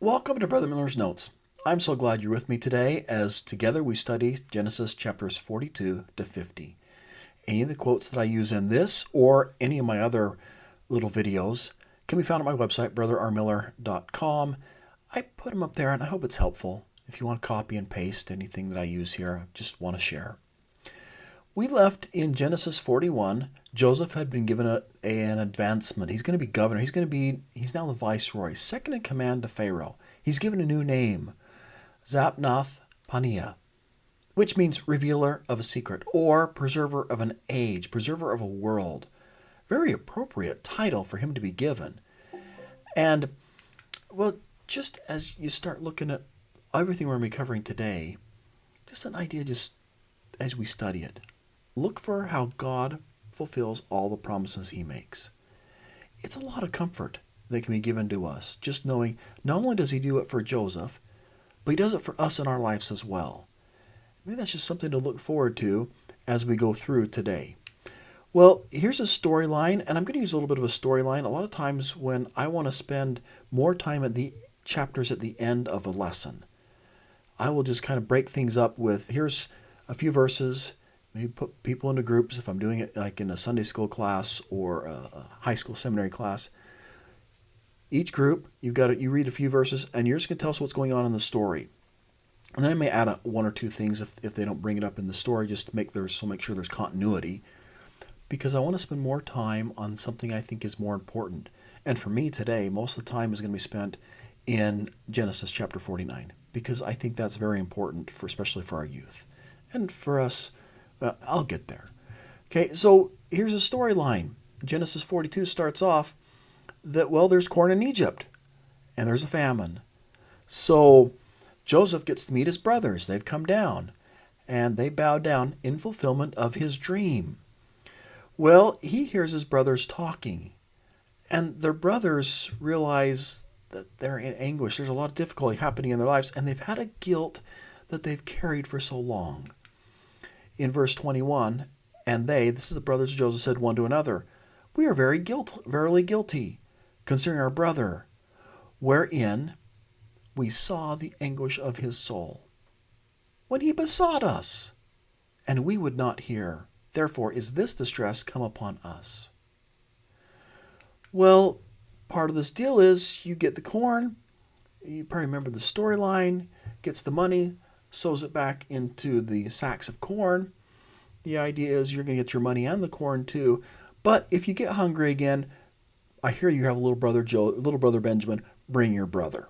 Welcome to Brother Miller's Notes. I'm so glad you're with me today as together we study Genesis chapters 42 to 50. Any of the quotes that I use in this or any of my other little videos can be found at my website, brotherrmiller.com. I put them up there and I hope it's helpful. If you want to copy and paste anything that I use here, I just want to share. We left in Genesis 41. Joseph had been given an advancement. He's going to be governor. He's now the viceroy, second in command to Pharaoh. He's given a new name, Zapnath Paneah, which means revealer of a secret or preserver of an age, preserver of a world. Very appropriate title for him to be given. And, well, just as you start looking at everything we're going to be covering today, just an idea just as we study it. Look for how God fulfills all the promises he makes. It's a lot of comfort that can be given to us, just knowing not only does he do it for Joseph, but he does it for us in our lives as well. Maybe that's just something to look forward to as we go through today. Well, here's a storyline, and I'm going to use a little bit of a storyline. A lot of times when I want to spend more time at the chapters at the end of a lesson, I will just kind of break things up with, here's a few verses, maybe put people into groups if I'm doing it like in a Sunday school class or a high school seminary class. Each group, you read a few verses, and you're just going to tell us what's going on in the story. And then I may add one or two things if they don't bring it up in the story, just to make sure there's continuity. Because I want to spend more time on something I think is more important. And for me today, most of the time is going to be spent in Genesis chapter 49. Because I think that's very important, especially for our youth. And for us, I'll get there. Okay, so here's a storyline. Genesis 42 starts off that, well, there's corn in Egypt, and there's a famine. So Joseph gets to meet his brothers. They've come down, and they bow down in fulfillment of his dream. Well, he hears his brothers talking, and their brothers realize that they're in anguish. There's a lot of difficulty happening in their lives, and they've had a guilt that they've carried for so long. In verse 21, and this is the brothers of Joseph, said one to another, "We are verily guilty concerning our brother, wherein we saw the anguish of his soul, when he besought us, and we would not hear. Therefore is this distress come upon us." Well, part of this deal is you get the corn. You probably remember the storyline. Gets the money, sows it back into the sacks of corn. The idea is you're going to get your money and the corn too. But if you get hungry again, I hear you have a little brother Benjamin, bring your brother.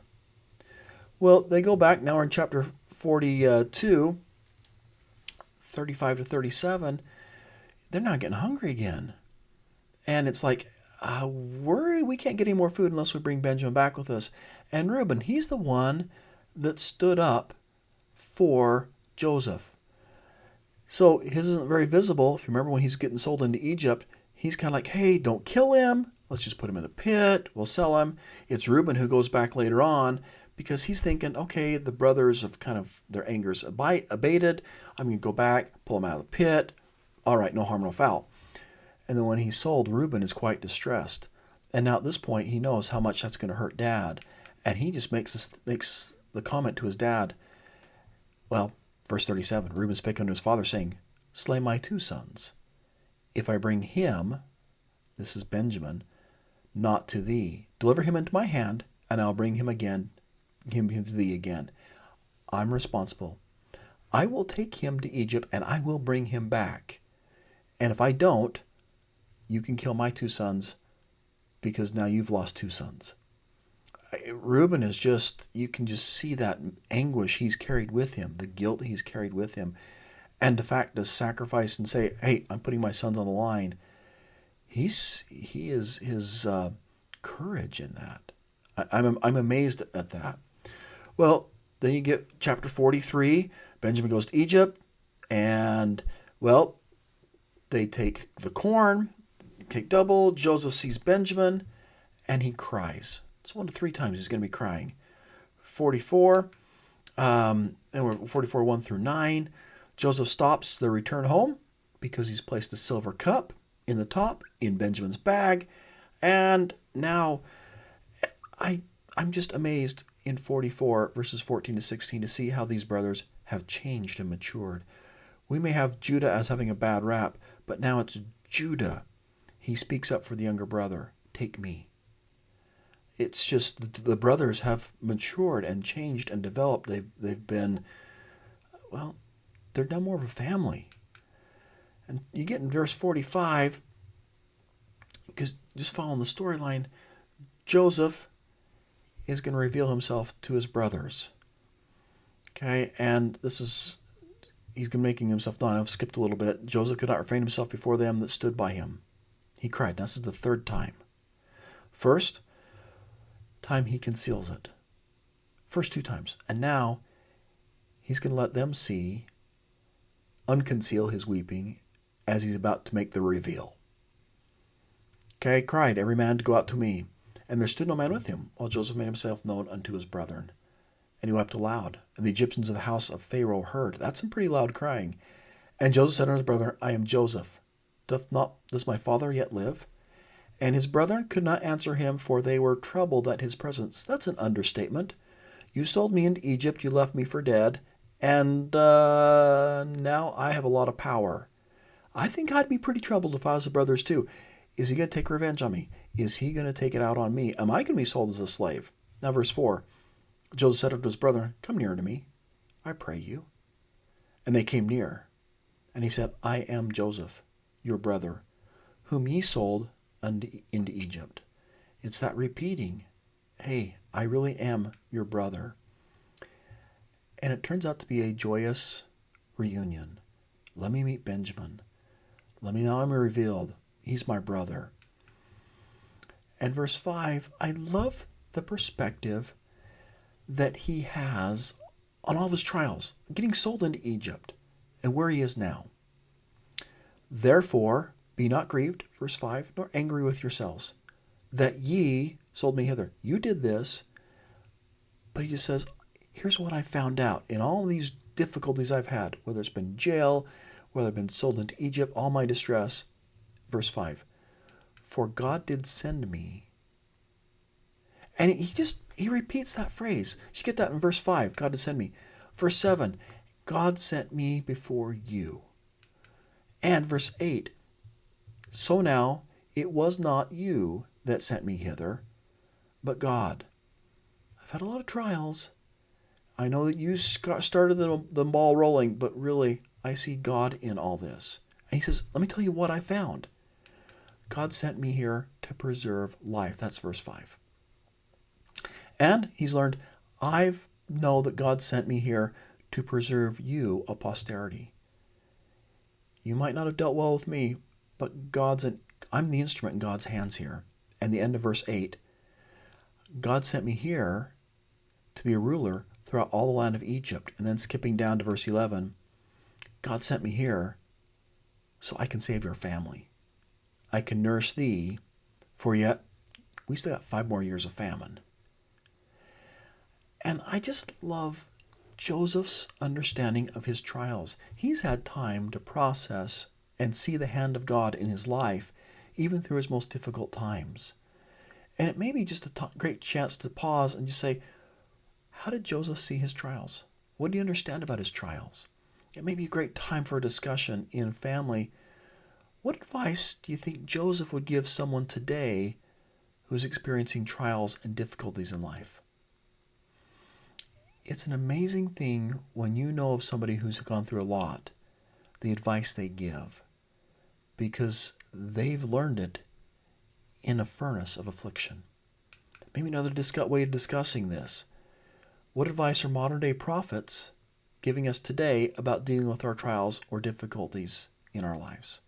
Well, they go back. Now we're in chapter 42, 35 to 37. They're not getting hungry again. And it's like, we can't get any more food unless we bring Benjamin back with us. And Reuben, he's the one that stood up for Joseph. So his isn't very visible. If you remember when he's getting sold into Egypt, he's kind of like, hey, don't kill him. Let's just put him in a pit. We'll sell him. It's Reuben who goes back later on because he's thinking, okay, the brothers have kind of, their anger's abated. I'm going to go back, pull him out of the pit. All right, no harm, no foul. And then when he's sold, Reuben is quite distressed. And now at this point, he knows how much that's going to hurt Dad. And he just makes the comment to his dad. Well, verse 37, Reuben spake unto his father, saying, "Slay my two sons. If I bring him," this is Benjamin, "not to thee, deliver him into my hand, and I'll bring him to thee again. I'm responsible. I will take him to Egypt, and I will bring him back. And if I don't, you can kill my two sons, because now you've lost two sons." Reuben is you can just see that anguish he's carried with him, the guilt he's carried with him. And the fact to sacrifice and say, hey, I'm putting my sons on the line. His courage in that. I'm amazed at that. Well, then you get chapter 43. Benjamin goes to Egypt. And, well, they take the corn, take double. Joseph sees Benjamin, and he cries. It's 1 to 3 times he's going to be crying. 44, and we're 44, 1 through 9. Joseph stops the return home because he's placed a silver cup in the top in Benjamin's bag. And now I'm just amazed. in 44, verses 14 to 16, to see how these brothers have changed and matured. We may have Judah as having a bad rap, but now it's Judah. He speaks up for the younger brother. Take me. It's just the brothers have matured and changed and developed. They've been, well, they're now more of a family. And you get in verse 45, because just following the storyline, Joseph is going to reveal himself to his brothers. Okay, and he's making himself known. I've skipped a little bit. Joseph could not refrain himself before them that stood by him. He cried. Now, this is the third time. First time he conceals it. First two times. And now he's going to let them unconceal his weeping as he's about to make the reveal. Okay, cried every man to go out to me. And there stood no man with him, while Joseph made himself known unto his brethren. And he wept aloud. And the Egyptians of the house of Pharaoh heard. That's some pretty loud crying. And Joseph said unto his brethren, I am Joseph. Does my father yet live? And his brethren could not answer him, for they were troubled at his presence. That's an understatement. You sold me into Egypt, you left me for dead, and now I have a lot of power. I think I'd be pretty troubled if I was the brothers too. Is he going to take revenge on me? Is he going to take it out on me? Am I going to be sold as a slave? Now, verse 4, Joseph said unto his brethren, Come near to me, I pray you. And they came near. And he said, I am Joseph, your brother, whom ye sold into Egypt. It's that repeating, hey, I really am your brother. And it turns out to be a joyous reunion. Let me meet Benjamin. Now I'm revealed. He's my brother. And verse 5, I love the perspective that he has on all of his trials, getting sold into Egypt and where he is now. Therefore, be not grieved, verse 5, nor angry with yourselves, that ye sold me hither. You did this, but he just says, here's what I found out in all these difficulties I've had, whether it's been jail, whether I've been sold into Egypt, all my distress. Verse 5, for God did send me. And he repeats that phrase. You get that in verse 5, God did send me. Verse 7, God sent me before you. And verse 8, so now it was not you that sent me hither, but God. I've had a lot of trials. I know that you started the ball rolling, but really, I see God in all this. And he says, let me tell you what I found. God sent me here to preserve life. That's verse 5. And he's learned, I know that God sent me here to preserve you, a posterity. You might not have dealt well with me, but I'm the instrument in God's hands here. And the end of verse 8, God sent me here to be a ruler throughout all the land of Egypt. And then skipping down to verse 11, God sent me here so I can save your family. I can nourish thee, for yet we still got 5 more years of famine. And I just love Joseph's understanding of his trials. He's had time to process and see the hand of God in his life, even through his most difficult times. And it may be just a great chance to pause and just say, how did Joseph see his trials? What do you understand about his trials? It may be a great time for a discussion in family. What advice do you think Joseph would give someone today who's experiencing trials and difficulties in life? It's an amazing thing when you know of somebody who's gone through a lot, the advice they give, because they've learned it in a furnace of affliction. Maybe another way of discussing this. What advice are modern day prophets giving us today about dealing with our trials or difficulties in our lives?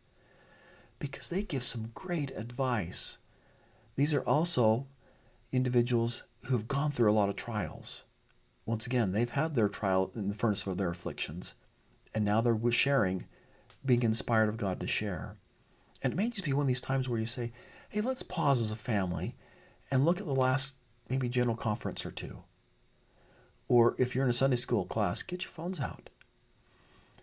Because they give some great advice. These are also individuals who have gone through a lot of trials. Once again, they've had their trial in the furnace of their afflictions, and now they're sharing, being inspired of God to share. And it may just be one of these times where you say, hey, let's pause as a family and look at the last maybe general conference or two. Or if you're in a Sunday school class, get your phones out.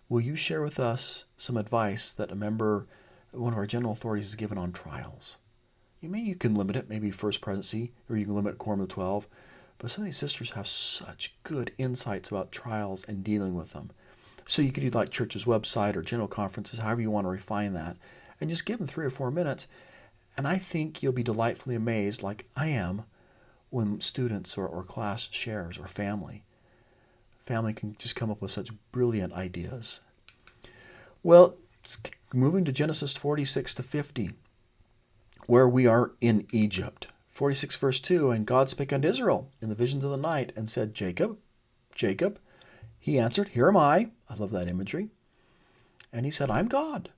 Will you share with us some advice that one of our general authorities has given on trials? You can limit it, maybe First Presidency, or you can limit Quorum of the 12. But some of these sisters have such good insights about trials and dealing with them. So you could do like church's website or general conferences, however you want to refine that, and just give them 3 or 4 minutes. And I think you'll be delightfully amazed, like I am, when students or class shares or family. Family can just come up with such brilliant ideas. Well, moving to Genesis 46 to 50, where we are in Egypt. 46 verse 2, and God spake unto Israel in the visions of the night and said, Jacob, Jacob. He answered, Here am I. I love that imagery. And he said, I'm God,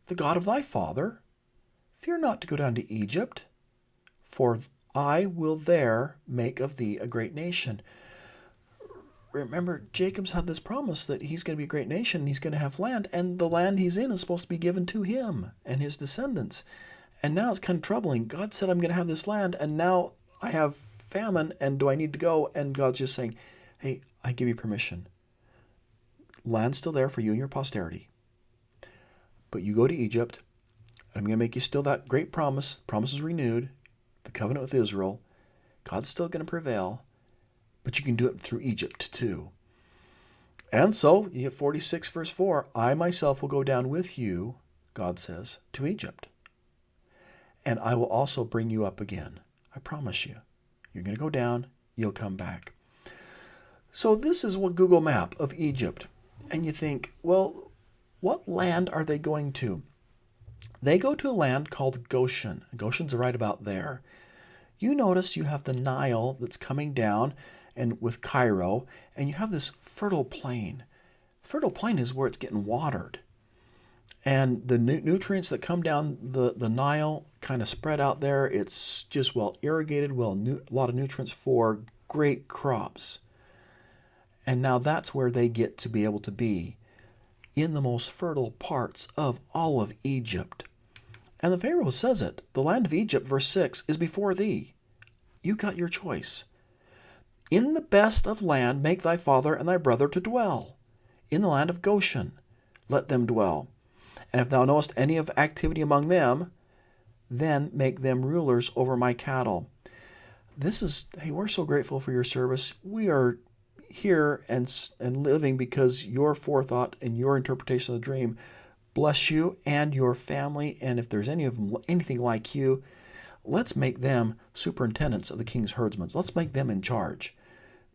the God of thy father. Fear not to go down to Egypt, for I will there make of thee a great nation. Remember, Jacob's had this promise that he's going to be a great nation, and he's going to have land, and the land he's in is supposed to be given to him and his descendants. And now it's kind of troubling. God said, I'm going to have this land, and now I have famine, and do I need to go? And God's just saying, hey, I give you permission. Land's still there for you and your posterity. But you go to Egypt. I'm going to make you still that great promise. Promise is renewed. The covenant with Israel. God's still going to prevail. But you can do it through Egypt too. And so you get 46 verse 4. I myself will go down with you, God says, to Egypt. And I will also bring you up again. I promise you. You're going to go down. You'll come back. So this is what Google map of Egypt. And you think, well, what land are they going to? They go to a land called Goshen. Goshen's right about there. You notice you have the Nile that's coming down and with Cairo, and you have this fertile plain. Fertile plain is where it's getting watered. And the nutrients that come down the Nile kind of spread out there. It's just well irrigated, a lot of nutrients for great crops. And now that's where they get to be able to be, in the most fertile parts of all of Egypt. And the Pharaoh says it. The land of Egypt, verse 6, is before thee. You got your choice. In the best of land make thy father and thy brother to dwell. In the land of Goshen let them dwell. And if thou knowest any of activity among them, then make them rulers over my cattle. Hey, we're so grateful for your service. We are here and living because your forethought and your interpretation of the dream bless you and your family. And if there's any of them anything like you, let's make them superintendents of the king's herdsmen. Let's make them in charge,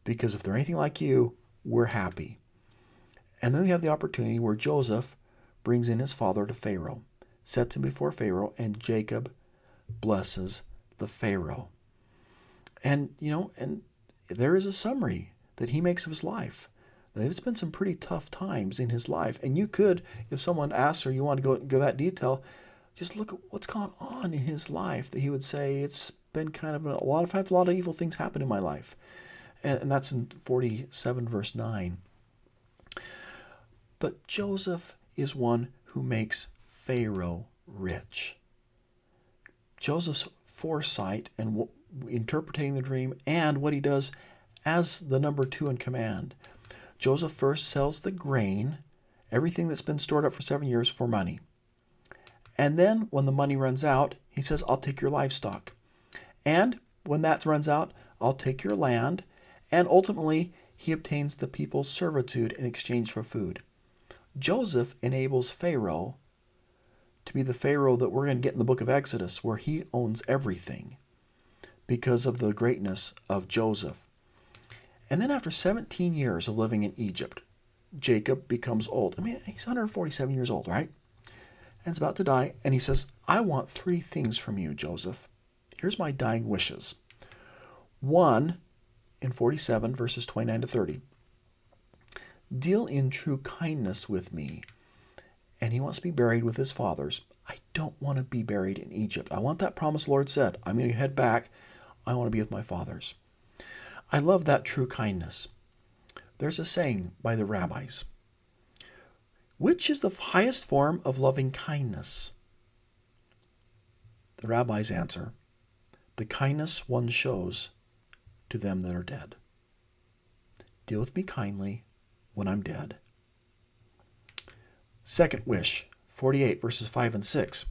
because if they're anything like you, we're happy. And then we have the opportunity where Joseph brings in his father to Pharaoh, sets him before Pharaoh, and Jacob blesses the Pharaoh. And, and there is a summary that he makes of his life. It's been some pretty tough times in his life. And you could, if someone asks or you want to go that detail, just look at what's gone on in his life, that he would say it's been kind of a lot of evil things happen in my life. And that's in 47 verse 9. But Joseph is one who makes Pharaoh rich. Joseph's foresight and interpreting the dream and what he does as the number 2 in command. Joseph first sells the grain, everything that's been stored up for 7 years, for money. And then when the money runs out, he says, I'll take your livestock. And when that runs out, I'll take your land. And ultimately, he obtains the people's servitude in exchange for food. Joseph enables Pharaoh to be the Pharaoh that we're going to get in the book of Exodus, where he owns everything because of the greatness of Joseph. And then after 17 years of living in Egypt, Jacob becomes old. He's 147 years old, right? And is about to die. And he says, I want 3 things from you, Joseph. Here's my dying wishes. 1, in 47, verses 29 to 30. Deal in true kindness with me. And he wants to be buried with his fathers. I don't want to be buried in Egypt. I want that promise the Lord said. I'm going to head back. I want to be with my fathers. I love that true kindness. There's a saying by the rabbis. Which is the highest form of loving kindness? The rabbis answer, the kindness one shows to them that are dead. Deal with me kindly when I'm dead. Second wish, 48 verses 5 and 6.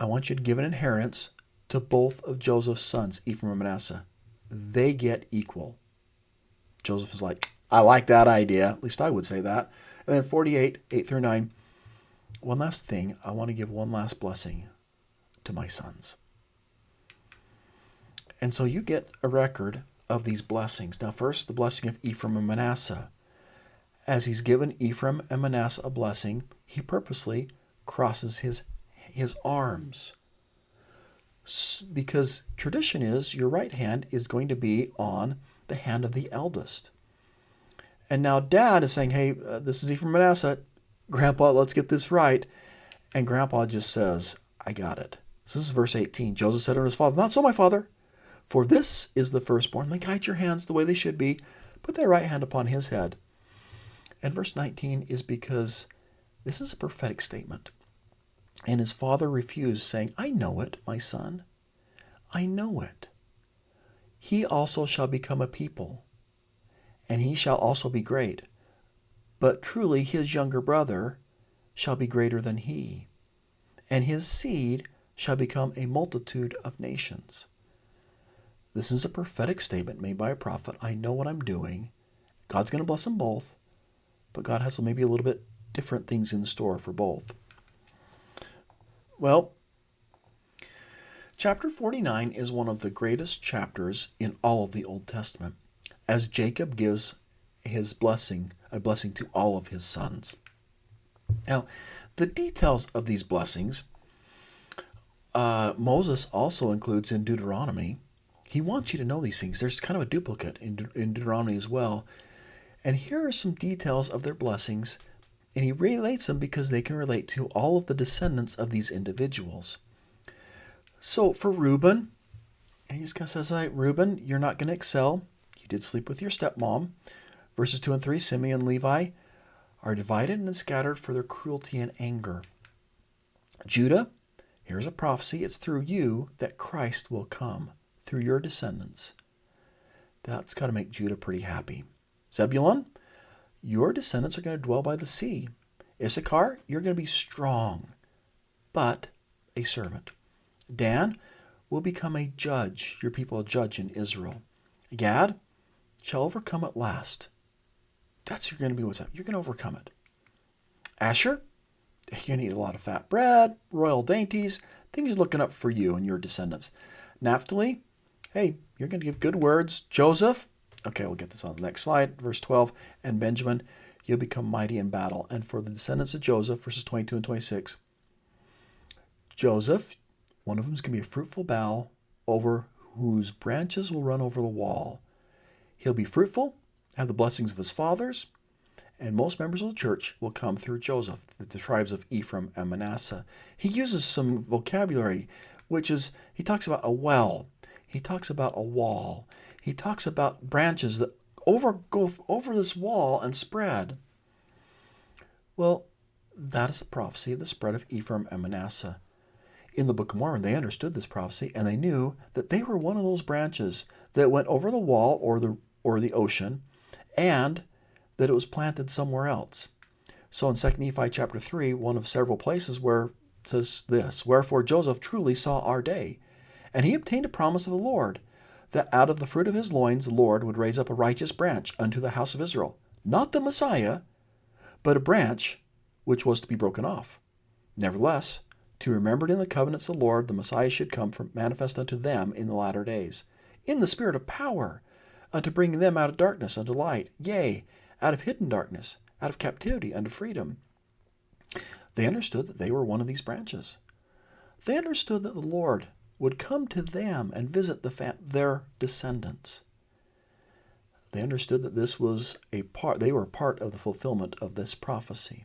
I want you to give an inheritance to both of Joseph's sons, Ephraim and Manasseh. they get equal. Joseph is like, I like that idea. At least I would say that. And then 48, 8 through 9. One last thing. I want to give one last blessing to my sons. And so you get a record of these blessings. Now, first, the blessing of Ephraim and Manasseh. As he's given Ephraim and Manasseh a blessing, he purposely crosses his arms. Because tradition is your right hand is going to be on the hand of the eldest. And now Dad is saying, hey, this is Ephraim and Manasseh. Grandpa, let's get this right. And Grandpa just says, I got it. So this is verse 18. Joseph said unto his father, not so, my father, for this is the firstborn. Then guide your hands the way they should be. Put thy right hand upon his head. And verse 19 is because this is a prophetic statement. And his father refused, saying, I know it, my son. I know it. He also shall become a people, and he shall also be great. But truly his younger brother shall be greater than he, and his seed shall become a multitude of nations. This is a prophetic statement made by a prophet. I know what I'm doing. God's going to bless them both, but God has maybe a little bit different things in store for both. Well, chapter 49 is one of the greatest chapters in all of the Old Testament, as Jacob gives his blessing, a blessing to all of his sons. Now, the details of these blessings, Moses also includes in Deuteronomy. He wants you to know these things. There's kind of a duplicate in Deuteronomy as well. And here are some details of their blessings, and he relates them because they can relate to all of the descendants of these individuals. So for Reuben, he just kind of says, hey, Reuben, you're not going to excel. You did sleep with your stepmom. Verses 2 and 3, Simeon and Levi are divided and scattered for their cruelty and anger. Judah, here's a prophecy. It's through you that Christ will come, through your descendants. That's got to make Judah pretty happy. Zebulun, your descendants are going to dwell by the sea. Issachar, you're going to be strong, but a servant. Dan will become a judge, your people a judge in Israel. Gad shall overcome at last. That's you're going to be what's up. You're going to overcome it. Asher, you're going to eat a lot of fat bread, royal dainties, things are looking up for you and your descendants. Naphtali, hey, you're going to give good words. Joseph, okay, we'll get this on the next slide, verse 12. And Benjamin, you'll become mighty in battle. And for the descendants of Joseph, verses 22 and 26, Joseph, one of them is going to be a fruitful bough over whose branches will run over the wall. He'll be fruitful, have the blessings of his fathers, and most members of the church will come through Joseph, the tribes of Ephraim and Manasseh. He uses some vocabulary, which is, he talks about a well, he talks about a wall, he talks about branches that go over this wall and spread. Well, that is a prophecy of the spread of Ephraim and Manasseh. In the Book of Mormon, they understood this prophecy, and they knew that they were one of those branches that went over the wall or the ocean, and that it was planted somewhere else. So in 2 Nephi chapter 3, one of several places where it says this, wherefore Joseph truly saw our day, and he obtained a promise of the Lord, that out of the fruit of his loins the Lord would raise up a righteous branch unto the house of Israel, not the Messiah, but a branch which was to be broken off. Nevertheless, to remember it in the covenants of the Lord, the Messiah should come from manifest unto them in the latter days, in the spirit of power, unto bringing them out of darkness unto light, yea, out of hidden darkness, out of captivity unto freedom. They understood that they were one of these branches. They understood that the Lord would come to them and visit their descendants. They understood that this was they were part of the fulfillment of this prophecy.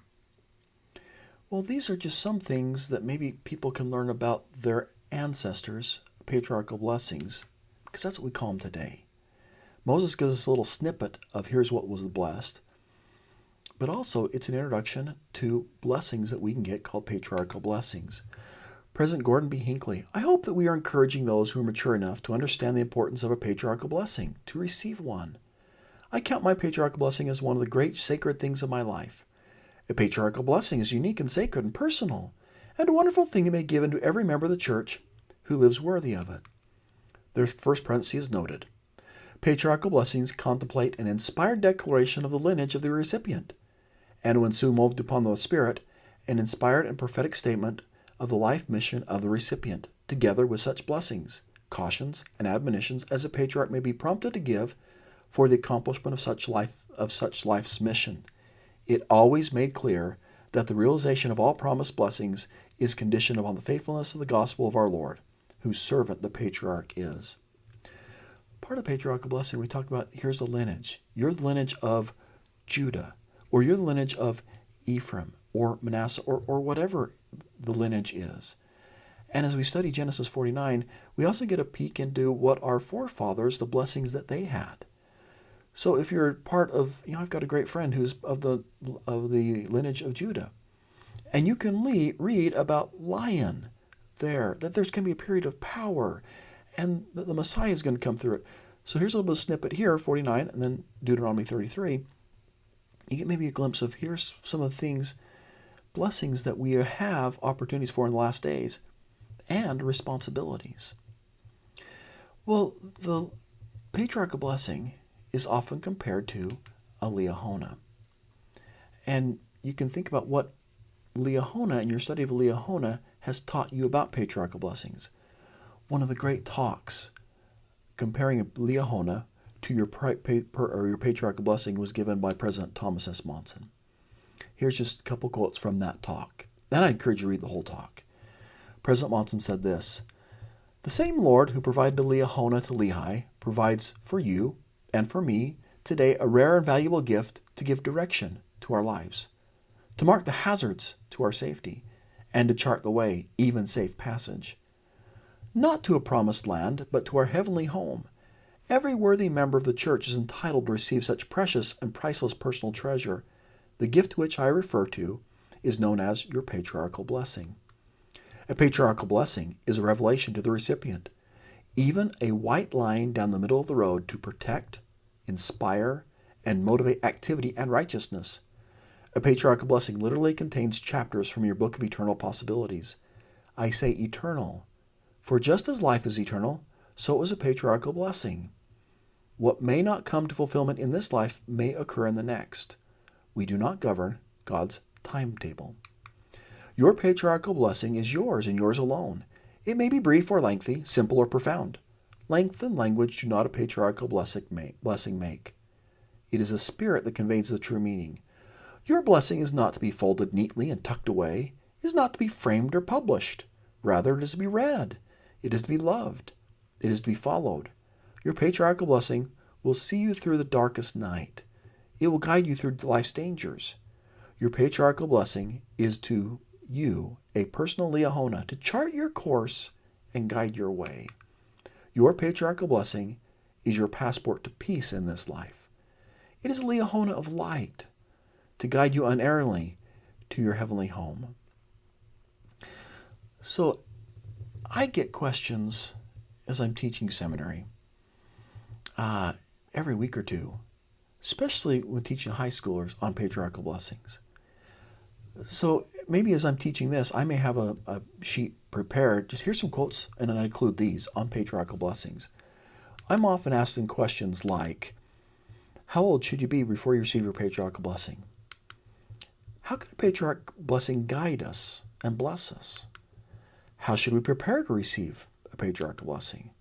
Well, these are just some things that maybe people can learn about their ancestors, patriarchal blessings, because that's what we call them today. Moses gives us a little snippet of here's what was blessed, but also it's an introduction to blessings that we can get called patriarchal blessings. President Gordon B. Hinckley, I hope that we are encouraging those who are mature enough to understand the importance of a patriarchal blessing, to receive one. I count my patriarchal blessing as one of the great sacred things of my life. A patriarchal blessing is unique and sacred and personal, and a wonderful thing it may give unto every member of the church who lives worthy of it. The first parenthesis is noted. Patriarchal blessings contemplate an inspired declaration of the lineage of the recipient, and when so moved upon the Spirit, an inspired and prophetic statement of the life mission of the recipient, together with such blessings, cautions, and admonitions as a patriarch may be prompted to give for the accomplishment of such life's mission. It always made clear that the realization of all promised blessings is conditioned upon the faithfulness of the gospel of our Lord, whose servant the patriarch is. Part of patriarchal blessing, we talk about, here's the lineage. You're the lineage of Judah, or you're the lineage of Ephraim, or Manasseh, or whatever the lineage is. And as we study Genesis 49, we also get a peek into what our forefathers, the blessings that they had. So if you're part of, I've got a great friend who's of the lineage of Judah, and you can read about Lion there, that there's going to be a period of power, and that the Messiah is going to come through it. So here's a little bit of snippet here, 49, and then Deuteronomy 33. You get maybe a glimpse of here's some of the things, blessings that we have opportunities for in the last days, and responsibilities. Well, the patriarchal blessing is often compared to a liahona. And you can think about what liahona, in your study of liahona, has taught you about patriarchal blessings. One of the great talks comparing a liahona to your patriarchal blessing was given by President Thomas S. Monson. Here's just a couple quotes from that talk. And I encourage you to read the whole talk. President Monson said this: "The same Lord who provided the liahona to Lehi provides for you and for me today a rare and valuable gift to give direction to our lives, to mark the hazards to our safety, and to chart the way, even safe passage. Not to a promised land, but to our heavenly home. Every worthy member of the church is entitled to receive such precious and priceless personal treasure. The gift to which I refer to is known as your patriarchal blessing. A patriarchal blessing is a revelation to the recipient, even a white line down the middle of the road to protect, inspire, and motivate activity and righteousness. A patriarchal blessing literally contains chapters from your book of eternal possibilities. I say eternal, for just as life is eternal, so is a patriarchal blessing. What may not come to fulfillment in this life may occur in the next. We do not govern God's timetable. Your patriarchal blessing is yours and yours alone. It may be brief or lengthy, simple or profound. Length and language do not a patriarchal blessing make. It is the Spirit that conveys the true meaning. Your blessing is not to be folded neatly and tucked away. It is not to be framed or published. Rather, it is to be read. It is to be loved. It is to be followed. Your patriarchal blessing will see you through the darkest night. It will guide you through life's dangers. Your patriarchal blessing is to you a personal liahona to chart your course and guide your way. Your patriarchal blessing is your passport to peace in this life. It is a liahona of light to guide you unerringly to your heavenly home. So I get questions as I'm teaching seminary every week or two, especially when teaching high schoolers on patriarchal blessings. So maybe as I'm teaching this, I may have a sheet prepared. Just here's some quotes, and then I include these on patriarchal blessings. I'm often asking questions like, how old should you be before you receive your patriarchal blessing? How can a patriarchal blessing guide us and bless us? How should we prepare to receive a patriarchal blessing?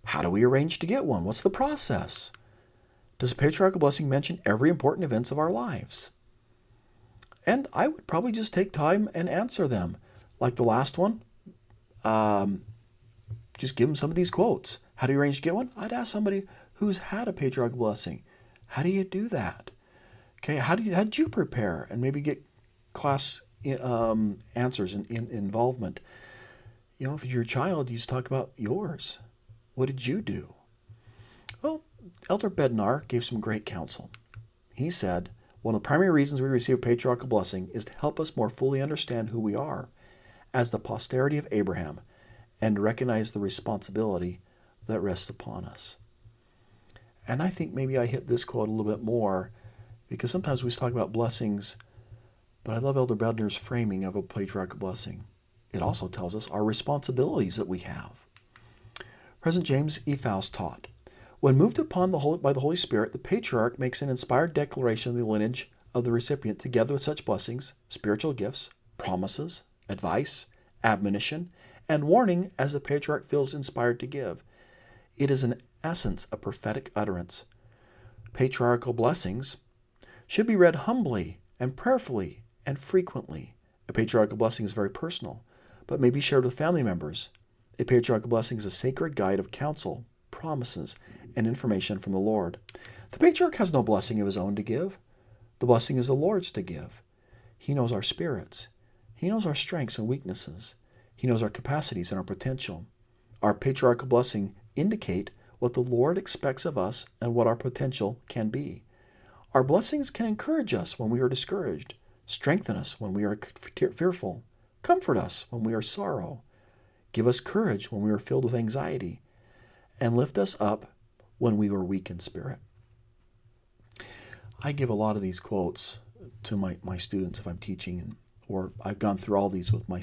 How do we arrange to get one? What's the process? Does a patriarchal blessing mention every important events of our lives? And I would probably just take time and answer them. Like the last one, just give them some of these quotes. How do you arrange to get one? I'd ask somebody who's had a patriarchal blessing. How do you do that? Okay, how did you prepare? And maybe get class answers and involvement. If you're a child, you just talk about yours. What did you do? Well, Elder Bednar gave some great counsel. He said, one of the primary reasons we receive a patriarchal blessing is to help us more fully understand who we are as the posterity of Abraham and recognize the responsibility that rests upon us. And I think maybe I hit this quote a little bit more because sometimes we talk about blessings, but I love Elder Bednar's framing of a patriarchal blessing. It also tells us our responsibilities that we have. President James E. Faust taught, When moved upon by the Holy Spirit, the patriarch makes an inspired declaration of the lineage of the recipient together with such blessings, spiritual gifts, promises, advice, admonition, and warning as the patriarch feels inspired to give. It is in essence a prophetic utterance. Patriarchal blessings should be read humbly and prayerfully and frequently. A patriarchal blessing is very personal, but may be shared with family members. A patriarchal blessing is a sacred guide of counsel, promises, and information from the Lord. The patriarch has no blessing of his own to give. The blessing is the Lord's to give. He knows our spirits. He knows our strengths and weaknesses. He knows our capacities and our potential. Our patriarchal blessing indicate what the Lord expects of us and what our potential can be. Our blessings can encourage us when we are discouraged, strengthen us when we are fearful, comfort us when we are sorrow, give us courage when we are filled with anxiety, and lift us up when we were weak in spirit. I give a lot of these quotes to my students if I'm teaching, or I've gone through all these with my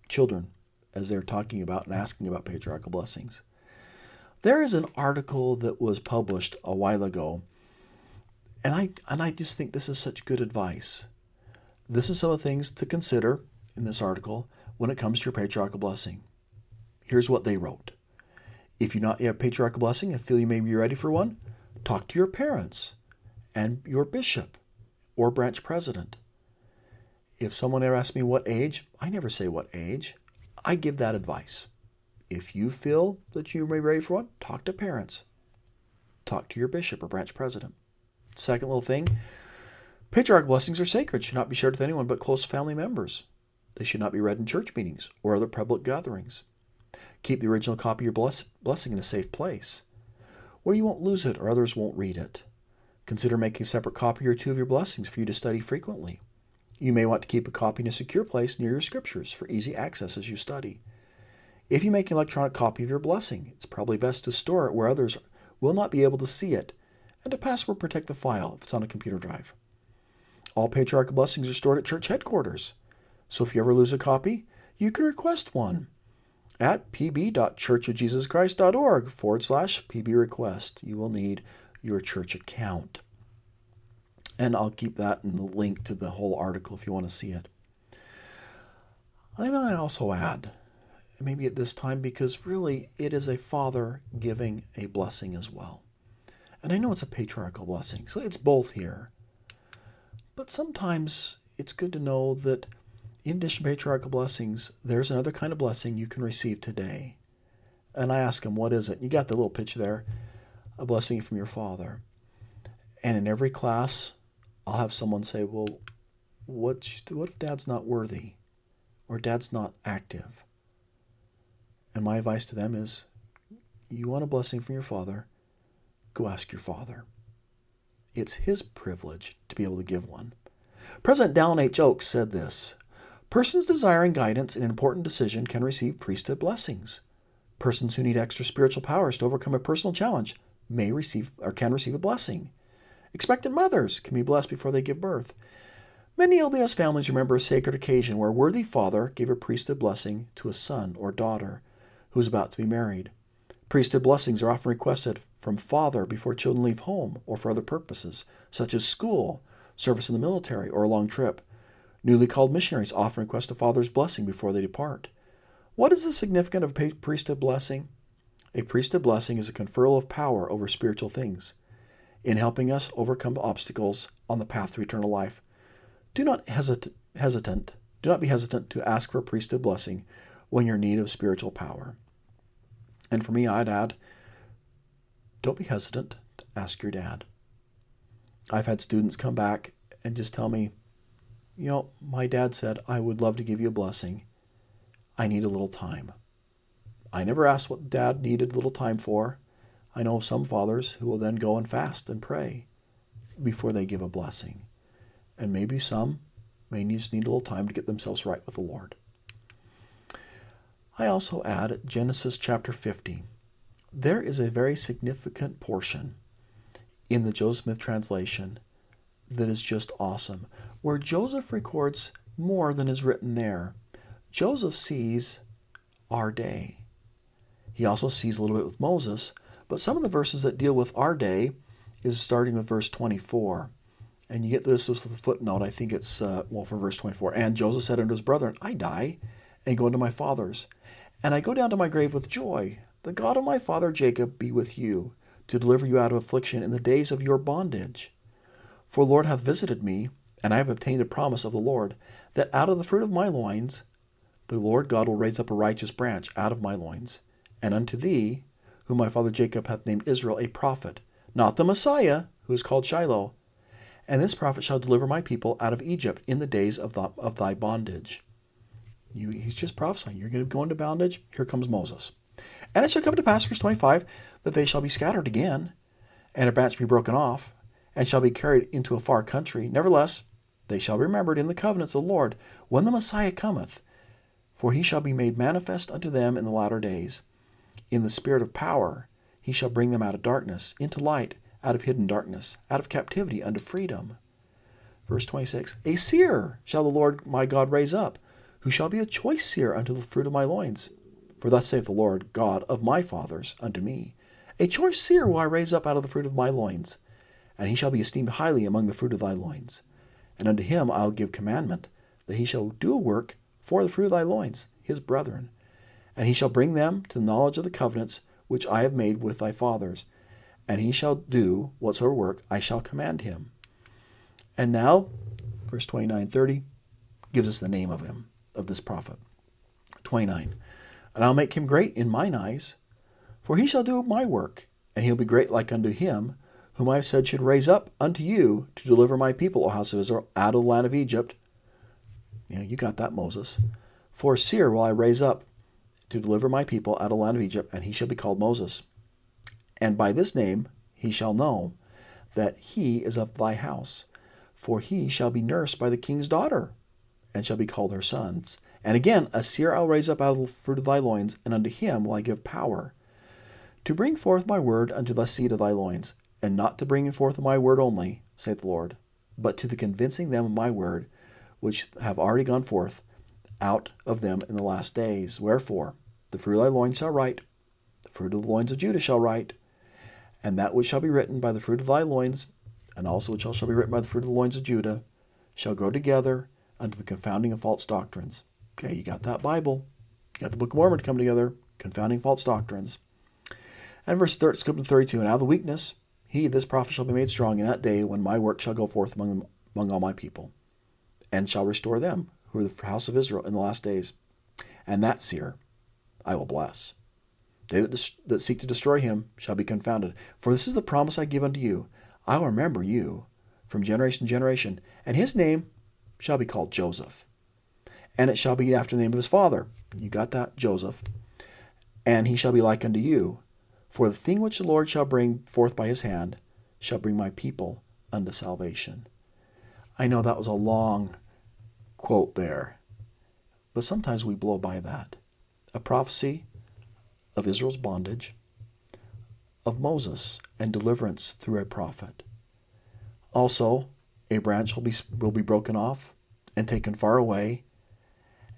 children as they're talking about and asking about patriarchal blessings. There is an article that was published a while ago, and I just think this is such good advice. This is some of the things to consider in this article when it comes to your patriarchal blessing. Here's what they wrote. If you not yet have a patriarchal blessing and feel you may be ready for one, talk to your parents and your bishop or branch president. If someone ever asks me what age, I never say what age. I give that advice. If you feel that you may be ready for one, talk to parents. Talk to your bishop or branch president. Second little thing, patriarchal blessings are sacred, should not be shared with anyone but close family members. They should not be read in church meetings or other public gatherings. Keep the original copy of your blessing in a safe place, where you won't lose it or others won't read it. Consider making a separate copy or two of your blessings for you to study frequently. You may want to keep a copy in a secure place near your scriptures for easy access as you study. If you make an electronic copy of your blessing, it's probably best to store it where others will not be able to see it, and to password protect the file if it's on a computer drive. All patriarchal blessings are stored at church headquarters, so if you ever lose a copy, you can request one at pb.churchofjesuschrist.org/pb request. You will need your church account. And I'll keep that in the link to the whole article if you want to see it. And I also add, maybe at this time, because really it is a father giving a blessing as well. And I know it's a patriarchal blessing, so it's both here. But sometimes it's good to know that in addition to patriarchal blessings, there's another kind of blessing you can receive today. And I ask them, what is it? You got the little picture there, a blessing from your father. And in every class, I'll have someone say, well, what if dad's not worthy or dad's not active? And my advice to them is, you want a blessing from your father, go ask your father. It's his privilege to be able to give one. President Dallin H. Oaks said this, persons desiring guidance in an important decision can receive priesthood blessings. Persons who need extra spiritual powers to overcome a personal challenge can receive a blessing. Expectant mothers can be blessed before they give birth. Many LDS families remember a sacred occasion where a worthy father gave a priesthood blessing to a son or daughter who was about to be married. Priesthood blessings are often requested from father before children leave home or for other purposes, such as school, service in the military, or a long trip. Newly called missionaries often request a father's blessing before they depart. What is the significance of a priesthood blessing? A priesthood blessing is a conferral of power over spiritual things in helping us overcome obstacles on the path to eternal life. Do not be hesitant to ask for a priesthood blessing when you're in need of spiritual power. And for me, I'd add, don't be hesitant to ask your dad. I've had students come back and just tell me, my dad said, I would love to give you a blessing. I need a little time. I never asked what dad needed a little time for. I know of some fathers who will then go and fast and pray before they give a blessing. And maybe some may just need a little time to get themselves right with the Lord. I also add Genesis chapter 50. There is a very significant portion in the Joseph Smith translation that is just awesome, where Joseph records more than is written there. Joseph sees our day. He also sees a little bit with Moses, But some of the verses that deal with our day is starting with verse 24. And you get this with a footnote. I think it's, for verse 24. And Joseph said unto his brethren, I die and go unto my fathers. And I go down to my grave with joy. The God of my father Jacob be with you, to deliver you out of affliction in the days of your bondage. For the Lord hath visited me, and I have obtained a promise of the Lord, that out of the fruit of my loins the Lord God will raise up a righteous branch out of my loins. And unto thee, whom my father Jacob hath named Israel, a prophet, not the Messiah, who is called Shiloh. And this prophet shall deliver my people out of Egypt in the days of thy bondage. He's just prophesying. You're going to go into bondage. Here comes Moses. And it shall come to pass, verse 25, that they shall be scattered again, and a branch be broken off, and shall be carried into a far country. Nevertheless, they shall be remembered in the covenants of the Lord, when the Messiah cometh. For he shall be made manifest unto them in the latter days. In the spirit of power he shall bring them out of darkness into light, out of hidden darkness, out of captivity unto freedom. Verse 26, a seer shall the Lord my God raise up, who shall be a choice seer unto the fruit of my loins. For thus saith the Lord God of my fathers unto me, a choice seer will I raise up out of the fruit of my loins, and he shall be esteemed highly among the fruit of thy loins. And unto him I'll give commandment, that he shall do a work for the fruit of thy loins, his brethren. And he shall bring them to the knowledge of the covenants which I have made with thy fathers, and he shall do whatsoever work I shall command him. And now, verse 29-30 gives us the name of him, of this prophet. 29, and I'll make him great in mine eyes, for he shall do my work, and he'll be great like unto him, whom I have said should raise up unto you to deliver my people, O house of Israel, out of the land of Egypt. You got that, Moses. For a seer will I raise up to deliver my people out of the land of Egypt, and he shall be called Moses. And by this name he shall know that he is of thy house, for he shall be nursed by the king's daughter, and shall be called her sons. And again, a seer I'll raise up out of the fruit of thy loins, and unto him will I give power, to bring forth my word unto the seed of thy loins, and not to bring forth my word only, saith the Lord, but to the convincing them of my word, which have already gone forth out of them in the last days. Wherefore, the fruit of thy loins shall write, the fruit of the loins of Judah shall write, and that which shall be written by the fruit of thy loins, and also which shall be written by the fruit of the loins of Judah, shall grow together unto the confounding of false doctrines. Okay, you got that Bible. You got the Book of Mormon to come together, confounding false doctrines. And verse 32, and out of the weakness, this prophet shall be made strong in that day when my work shall go forth among all my people, and shall restore them, who are the house of Israel, in the last days. And that seer I will bless. They that seek to destroy him shall be confounded. For this is the promise I give unto you. I will remember you from generation to generation, and his name shall be called Joseph. And it shall be after the name of his father. You got that, Joseph. And he shall be like unto you. For the thing which the Lord shall bring forth by his hand shall bring my people unto salvation. I know that was a long quote there, but sometimes we blow by that. A prophecy of Israel's bondage, of Moses and deliverance through a prophet. Also, a branch will be broken off and taken far away,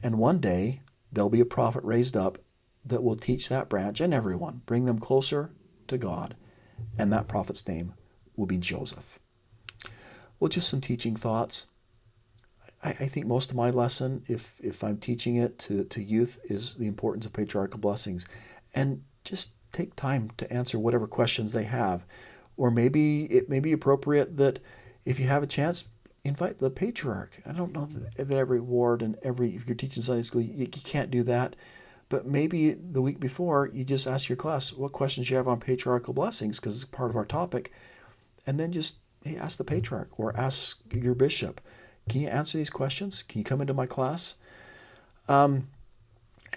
and one day there'll be a prophet raised up that will teach that branch and everyone, bring them closer to God, and that prophet's name will be Joseph. Well, just some teaching thoughts. I think most of my lesson, if I'm teaching it to youth, is the importance of patriarchal blessings. And just take time to answer whatever questions they have. Or maybe it may be appropriate that if you have a chance, invite the patriarch. I don't know that every ward and if you're teaching Sunday school, you can't do that. But maybe the week before, you just ask your class what questions you have on patriarchal blessings, because it's part of our topic. And then just ask the patriarch or ask your bishop, can you answer these questions? Can you come into my class? And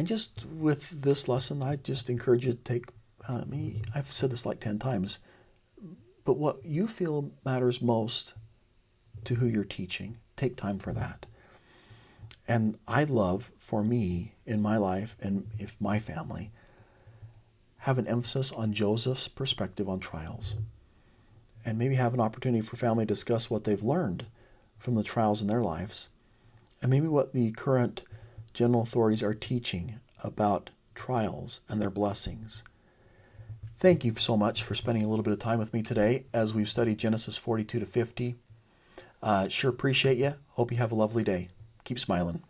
just with this lesson, I just encourage you to take, I've said this like 10 times, but what you feel matters most to who you're teaching, take time for that. And I love, for me, in my life, and if my family, have an emphasis on Joseph's perspective on trials. And maybe have an opportunity for family to discuss what they've learned from the trials in their lives, and maybe what the current general authorities are teaching about trials and their blessings. Thank you so much for spending a little bit of time with me today as we've studied Genesis 42 to 50. Sure appreciate you. Hope you have a lovely day. Keep smiling.